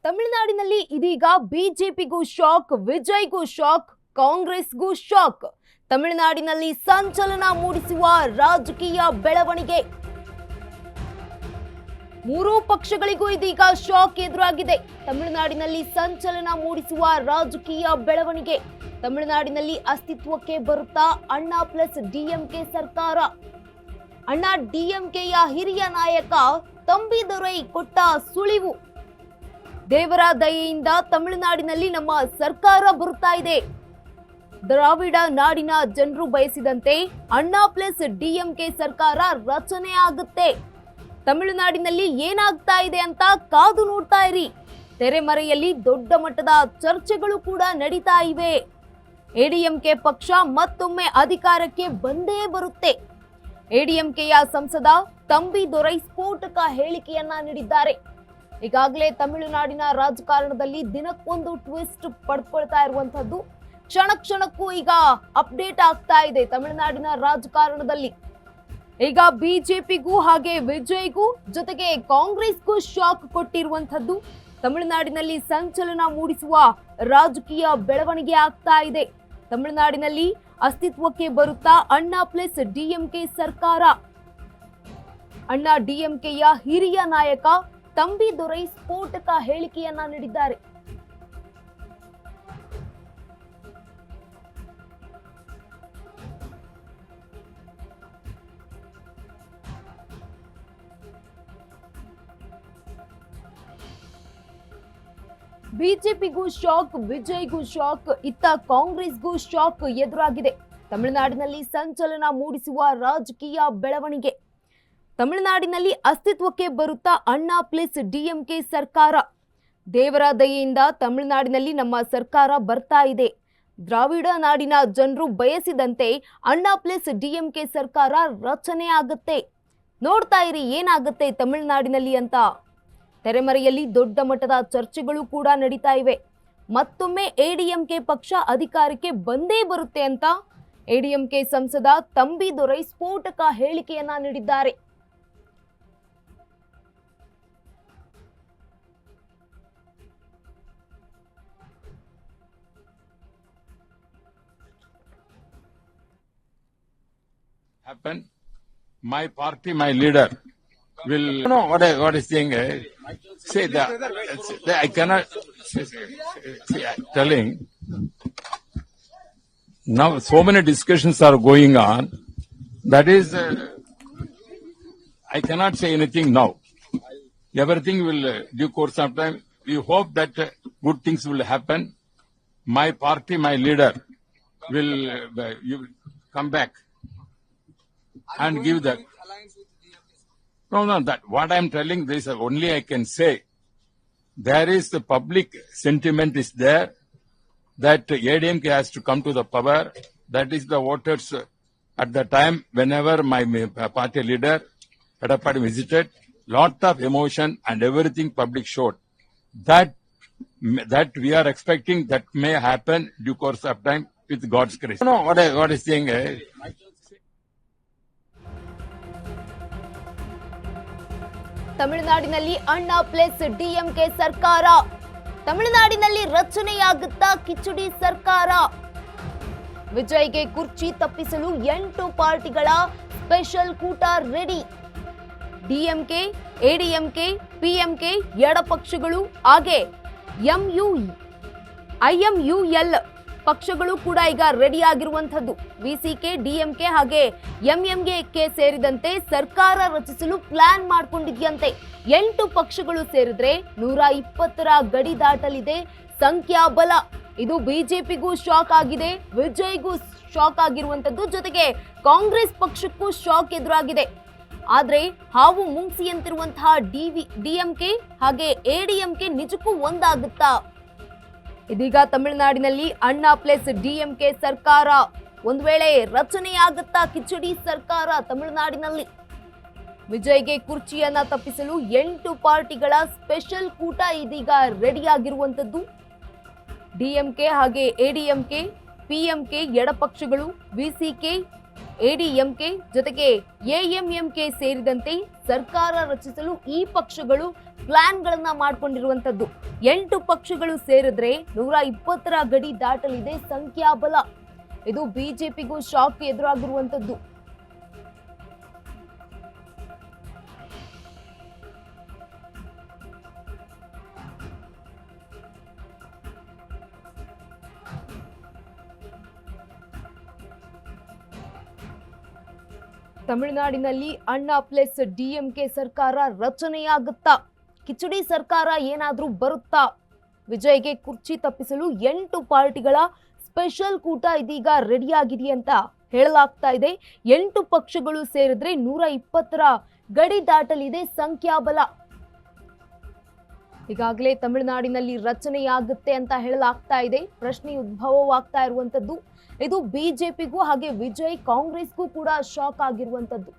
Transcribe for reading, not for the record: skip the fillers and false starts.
ತಮಿಳುನಾಡಿನಲ್ಲಿ ಇದೀಗ ಬಿಜೆಪಿಗೂ shock, ವಿಜಯ್ಗೂ shock, ಕಾಂಗ್ರೆಸ್ಗೂ shock. ತಮಿಳುನಾಡಿನಲ್ಲಿ ಸಂಚಲನ ಮೂಡಿಸುವ ರಾಜಕೀಯ ಬೆಳವಣಿಗೆ. ಮೂರೂ ಪಕ್ಷಗಳಿಗೂ ಇದೀಗ ಶಾಕ್ ಎದುರಾಗಿದೆ. ತಮಿಳುನಾಡಿನಲ್ಲಿ ಸಂಚಲನ ಮೂಡಿಸುವ ರಾಜಕೀಯ ಬೆಳವಣಿಗೆ. ತಮಿಳುನಾಡಿನಲ್ಲಿ ಅಸ್ತಿತ್ವಕ್ಕೆ ಬರುತ್ತಾ ಅಣ್ಣಾ ಪ್ಲಸ್ ಡಿಎಂಕೆ ಸರ್ಕಾರ. ಅಣ್ಣಾ ಡಿಎಂಕೆಯ ಹಿರಿಯ ನಾಯಕ ತಂಬಿದೊರೈ ಕೊಟ್ಟ ಸುಳಿವು. ದೇವರ ದಯೆಯಿಂದ ತಮಿಳುನಾಡಿನಲ್ಲಿ ನಮ್ಮ ಸರ್ಕಾರ ಬರುತ್ತಾ ಇದೆ. ದ್ರಾವಿಡ ನಾಡಿನ ಜನರು ಬಯಸಿದಂತೆ ಅಣ್ಣಾ ಪ್ಲಸ್ ಡಿಎಂಕೆ ಸರ್ಕಾರ ರಚನೆ ಆಗುತ್ತೆ. ತಮಿಳುನಾಡಿನಲ್ಲಿ ಏನಾಗ್ತಾ ಇದೆ ಅಂತ ಕಾದು ನೋಡ್ತಾ ಇರಿ. ತೆರೆಮರೆಯಲ್ಲಿ ದೊಡ್ಡ ಮಟ್ಟದ ಚರ್ಚೆಗಳು ಕೂಡ ನಡೀತಾ ಇವೆ. ಎಡಿಎಂಕೆ ಪಕ್ಷ ಮತ್ತೊಮ್ಮೆ ಅಧಿಕಾರಕ್ಕೆ ಬಂದೇ ಬರುತ್ತೆ. ಎಡಿಎಂಕೆಯ ಸಂಸದ ತಂಬಿದೊರೈ ಸ್ಫೋಟಕ ಹೇಳಿಕೆಯನ್ನ ನೀಡಿದ್ದಾರೆ. ಈಗಾಗಲೇ ತಮಿಳುನಾಡಿನ ರಾಜಕಾರಣದಲ್ಲಿ ದಿನಕ್ಕೊಂದು ಟ್ವಿಸ್ಟ್ ಪಡ್ಕೊಳ್ತಾ ಇರುವಂತದ್ದು. ಕ್ಷಣ ಕ್ಷಣಕ್ಕೂ ಈಗ ಅಪ್ಡೇಟ್ ಆಗ್ತಾ ಇದೆ ತಮಿಳುನಾಡಿನ ರಾಜಕಾರಣದಲ್ಲಿ. ಈಗ ಬಿಜೆಪಿಗೂ ಹಾಗೆ ವಿಜಯ್ಗೂ ಜೊತೆಗೆ ಕಾಂಗ್ರೆಸ್ಗೂ ಶಾಕ್ ಕೊಟ್ಟಿರುವಂತದ್ದು. ತಮಿಳುನಾಡಿನಲ್ಲಿ ಸಂಚಲನ ಮೂಡಿಸುವ ರಾಜಕೀಯ ಬೆಳವಣಿಗೆ ಆಗ್ತಾ ಇದೆ. ತಮಿಳುನಾಡಿನಲ್ಲಿ ಅಸ್ತಿತ್ವಕ್ಕೆ ಬರುತ್ತಾ ಅಣ್ಣಾ ಪ್ಲಸ್ ಡಿಎಂಕೆ ಸರ್ಕಾರ. ಅಣ್ಣಾ ಡಿಎಂಕೆಯ ಹಿರಿಯ ನಾಯಕ ತಂಬಿದೊರೈ ಸ್ಫೋಟಕ ಹೇಳಿಕೆಯನ್ನ ನೀಡಿದ್ದಾರೆ. ಬಿಜೆಪಿಗೂ ಶಾಕ್, ವಿಜಯ್ಗೂ ಶಾಕ್, ಇತ್ತ ಕಾಂಗ್ರೆಸ್ಗೂ ಶಾಕ್ ಎದುರಾಗಿದೆ. ತಮಿಳುನಾಡಿನಲ್ಲಿ ಸಂಚಲನ ಮೂಡಿಸುವ ರಾಜಕೀಯ ಬೆಳವಣಿಗೆ. ತಮಿಳುನಾಡಿನಲ್ಲಿ ಅಸ್ತಿತ್ವಕ್ಕೆ ಬರುತ್ತಾ ಅಣ್ಣಾ ಪ್ಲಸ್ ಡಿಎಂಕೆ ಸರ್ಕಾರ. ದೇವರ ದಯೆಯಿಂದ ತಮಿಳುನಾಡಿನಲ್ಲಿ ನಮ್ಮ ಸರ್ಕಾರ ಬರ್ತಾ ಇದೆ. ದ್ರಾವಿಡ ನಾಡಿನ ಜನರು ಬಯಸಿದಂತೆ ಅಣ್ಣಾ ಪ್ಲಸ್ ಡಿಎಂಕೆ ಸರ್ಕಾರ ರಚನೆ ಆಗುತ್ತೆ. ನೋಡ್ತಾ ಇರಿ ಏನಾಗುತ್ತೆ ತಮಿಳುನಾಡಿನಲ್ಲಿ ಅಂತ. ತೆರೆಮರೆಯಲ್ಲಿ ದೊಡ್ಡ ಮಟ್ಟದ ಚರ್ಚೆಗಳು ಕೂಡ ನಡೀತಾ ಇವೆ. ಮತ್ತೊಮ್ಮೆ ಎಡಿಎಂಕೆ ಪಕ್ಷ ಅಧಿಕಾರಕ್ಕೆ ಬಂದೇ ಬರುತ್ತೆ ಅಂತ ಎಡಿಎಂಕೆ ಸಂಸದ ತಂಬಿದೊರೈ ಸ್ಫೋಟಕ ಹೇಳಿಕೆಯನ್ನ ನೀಡಿದ್ದಾರೆ. Happen. My party, my leader will know what is saying. Say that I cannot see, I'm telling. Now so many discussions are going on. That is, I cannot say anything now. Everything will due course of time. We hope that good things will happen. My party, my leader will come back and give that. No, that what I am telling, this only I can say. There is the public sentiment is there that ADMK has to come to the power. That is the voters at the time whenever my party leader Edappadi visited, lot of emotion and everything public showed. That we are expecting that may happen due course of time with God's grace. No, what is saying. ತಮಿಳುನಾಡಿನಲ್ಲಿ ಅಣ್ಣಾ plus DMK ಸರ್ಕಾರ. ತಮಿಳುನಾಡಿನಲ್ಲಿ ರಚನೆಯಾಗುತ್ತಾ ಕಿಚುಡಿ ಸರ್ಕಾರ. ವಿಜಯ್ಗೆ ಕುರ್ಚಿ ತಪ್ಪಿಸಲು 8 ಪಾರ್ಟಿಗಳ special ಕೂಟ ready. DMK, ADMK, PMK ಎಡಪಕ್ಷಗಳು ಹಾಗೆ ಐಎಂಯುಎಲ್ ಪಕ್ಷಗಳು ಕೂಡ ಈಗ ರೆಡಿ ಆಗಿರುವಂತದ್ದು. ವಿಸಿಕೆ, ಡಿಎಂಕೆ ಹಾಗೆ ಎಂಎಂಕೆ ಸೇರಿದಂತೆ ಸರ್ಕಾರ ರಚಿಸಲು ಪ್ಲಾನ್ ಮಾಡಿಕೊಂಡಿದ್ಯಂತೆ. 8 ಪಕ್ಷಗಳು ಸೇರಿದ್ರೆ 120ರ ಗಡಿ ದಾಟಲಿದೆ ಸಂಖ್ಯಾಬಲ. ಇದು ಬಿಜೆಪಿಗೂ ಶಾಕ್ ಆಗಿದೆ, ವಿಜಯ್ಗೂ ಶಾಕ್ ಆಗಿರುವಂತದ್ದು. ಜೊತೆಗೆ ಕಾಂಗ್ರೆಸ್ ಪಕ್ಷಕ್ಕೂ ಶಾಕ್ ಎದುರಾಗಿದೆ. ಆದ್ರೆ ಹಾವು ಮುಂಗ್ಸಿಯಂತಿರುವಂತಹ ಡಿಎಂಕೆ ಹಾಗೆ ಎಡಿಎಂಕೆ ನಿಜಕ್ಕೂ ಒಂದಾಗುತ್ತಾ? ಇದೀಗ ತಮಿಳುನಾಡಿನಲ್ಲಿ ಅಣ್ಣಾ ಪ್ಲಸ್ ಡಿಎಂಕೆ ಸರ್ಕಾರ ಒಂದು ವೇಳೆ ರಚನೆಯಾಗುತ್ತಾ ಕಿಚಡಿ ಸರ್ಕಾರ ತಮಿಳುನಾಡಿನಲ್ಲಿ? ವಿಜಯ್ಗೆ ಕುರ್ಚಿಯನ್ನ ತಪ್ಪಿಸಲು 8 ಪಾರ್ಟಿಗಳ ಸ್ಪೆಷಲ್ ಕೂಟ ಇದೀಗ ರೆಡಿ ಆಗಿರುವಂತದ್ದು. ಡಿಎಂಕೆ ಹಾಗೆ ಎಡಿಎಂಕೆ, ಪಿಎಂಕೆ ಎಡಪಕ್ಷಗಳು, ವಿಸಿಕೆ, ಎಡಿಎಂಕೆ ಜೊತೆಗೆ ಎಎಂಎಂಕೆ ಸೇರಿದಂತೆ ಸರ್ಕಾರ ರಚಿಸಲು ಈ ಪಕ್ಷಗಳು ಪ್ಲಾನ್ಗಳನ್ನ ಮಾಡಿಕೊಂಡಿರುವಂತದ್ದು. 8 ಪಕ್ಷಗಳು ಸೇರಿದ್ರೆ 120ರ ಗಡಿ ದಾಟಲಿದೆ ಸಂಖ್ಯಾಬಲ. ಇದು ಬಿಜೆಪಿಗೂ ಶಾಕ್ ಎದುರಾಗಿರುವಂತದ್ದು. ತಮಿಳುನಾಡಿನಲ್ಲಿ ಅಣ್ಣಾ ಪ್ಲಸ್ ಡಿಎಂಕೆ ಸರ್ಕಾರ ರಚನೆಯಾಗುತ್ತಾ? ಕಿಚಡಿ ಸರ್ಕಾರ ಏನಾದ್ರೂ ಬರುತ್ತಾ? ವಿಜಯ್ಗೆ ಕುರ್ಚಿ ತಪ್ಪಿಸಲು 8 ಪಾರ್ಟಿಗಳ ಸ್ಪೆಷಲ್ ಕೂಟ ಇದೀಗ ರೆಡಿಯಾಗಿದೆ ಅಂತ ಹೇಳಲಾಗ್ತಾ ಇದೆ. 8 ಪಕ್ಷಗಳು ಸೇರಿದ್ರೆ 120ರ ಗಡಿ ದಾಟಲಿದೆ ಸಂಖ್ಯಾಬಲ. ಈಗಾಗಲೇ ತಮಿಳುನಾಡಿನಲ್ಲಿ ರಚನೆಯಾಗುತ್ತೆ ಅಂತ ಹೇಳಲಾಗ್ತಾ ಇದೆ. ಪ್ರಶ್ನೆ ಉದ್ಭವವಾಗ್ತಾ ಇರುವಂತದ್ದು ಇದು ಬಿಜೆಪಿಗೂ ಹಾಗೆ ವಿಜಯ್ ಕಾಂಗ್ರೆಸ್ಗೂ ಕೂಡ ಶಾಕ್ ಆಗಿರುವಂತದ್ದು.